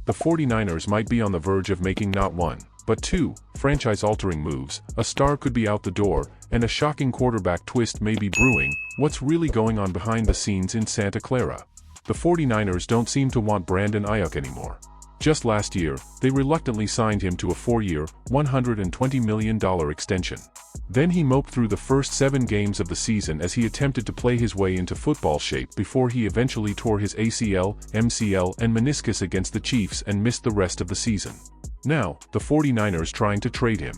The 49ers might be on the verge of making not one, but two, franchise-altering moves. A star could be out the door, and a shocking quarterback twist may be brewing. What's really going on behind the scenes in Santa Clara? The 49ers don't seem to want Brandon Aiyuk anymore. Just last year, they reluctantly signed him to a 4-year, $120 million extension. Then he moped through the first 7 games of the season as he attempted to play his way into football shape before he eventually tore his ACL, MCL, and meniscus against the Chiefs and missed the rest of the season. Now, the 49ers trying to trade him.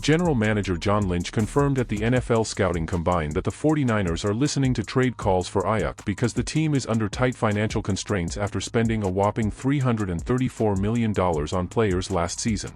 General Manager John Lynch confirmed at the NFL Scouting Combine that the 49ers are listening to trade calls for Aiyuk because the team is under tight financial constraints after spending a whopping $334 million on players last season.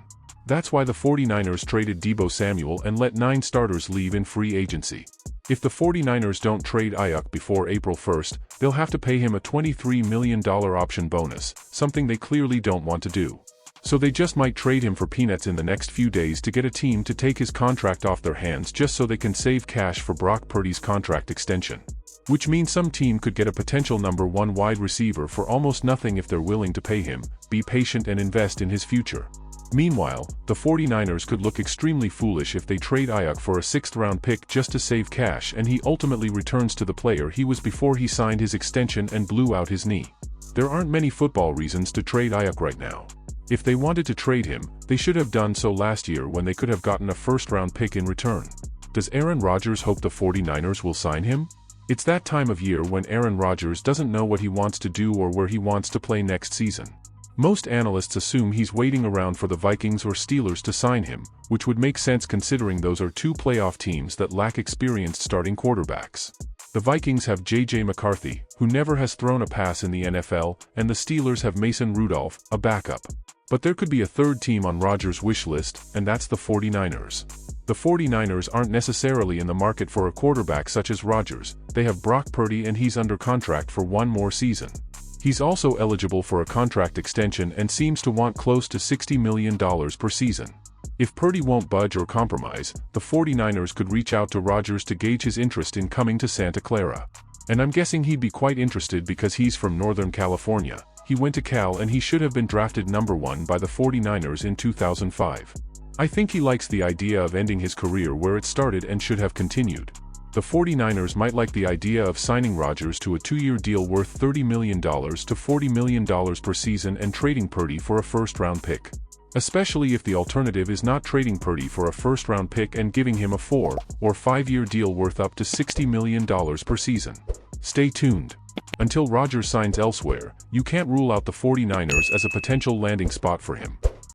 That's why the 49ers traded Deebo Samuel and let 9 starters leave in free agency. If the 49ers don't trade Aiyuk before April 1st, they'll have to pay him a $23 million option bonus, something they clearly don't want to do. So they just might trade him for peanuts in the next few days to get a team to take his contract off their hands just so they can save cash for Brock Purdy's contract extension. Which means some team could get a potential number 1 wide receiver for almost nothing if they're willing to pay him, be patient and invest in his future. Meanwhile, the 49ers could look extremely foolish if they trade Aiyuk for a 6th-round pick just to save cash and he ultimately returns to the player he was before he signed his extension and blew out his knee. There aren't many football reasons to trade Aiyuk right now. If they wanted to trade him, they should have done so last year when they could have gotten a 1st-round pick in return. Does Aaron Rodgers hope the 49ers will sign him? It's that time of year when Aaron Rodgers doesn't know what he wants to do or where he wants to play next season. Most analysts assume he's waiting around for the Vikings or Steelers to sign him, which would make sense considering those are 2 playoff teams that lack experienced starting quarterbacks. The Vikings have J.J. McCarthy, who never has thrown a pass in the NFL, and the Steelers have Mason Rudolph, a backup. But there could be a 3rd team on Rodgers' wish list, and that's the 49ers. The 49ers aren't necessarily in the market for a quarterback such as Rodgers. They have Brock Purdy and he's under contract for 1 more season. He's also eligible for a contract extension and seems to want close to $60 million per season. If Purdy won't budge or compromise, the 49ers could reach out to Rodgers to gauge his interest in coming to Santa Clara. And I'm guessing he'd be quite interested because he's from Northern California. He went to Cal and he should have been drafted number 1 by the 49ers in 2005. I think he likes the idea of ending his career where it started and should have continued. The 49ers might like the idea of signing Rodgers to a 2-year deal worth $30 million to $40 million per season and trading Purdy for a 1st-round pick. Especially if the alternative is not trading Purdy for a 1st-round pick and giving him a 4- or 5-year deal worth up to $60 million per season. Stay tuned. Until Rodgers signs elsewhere, you can't rule out the 49ers as a potential landing spot for him.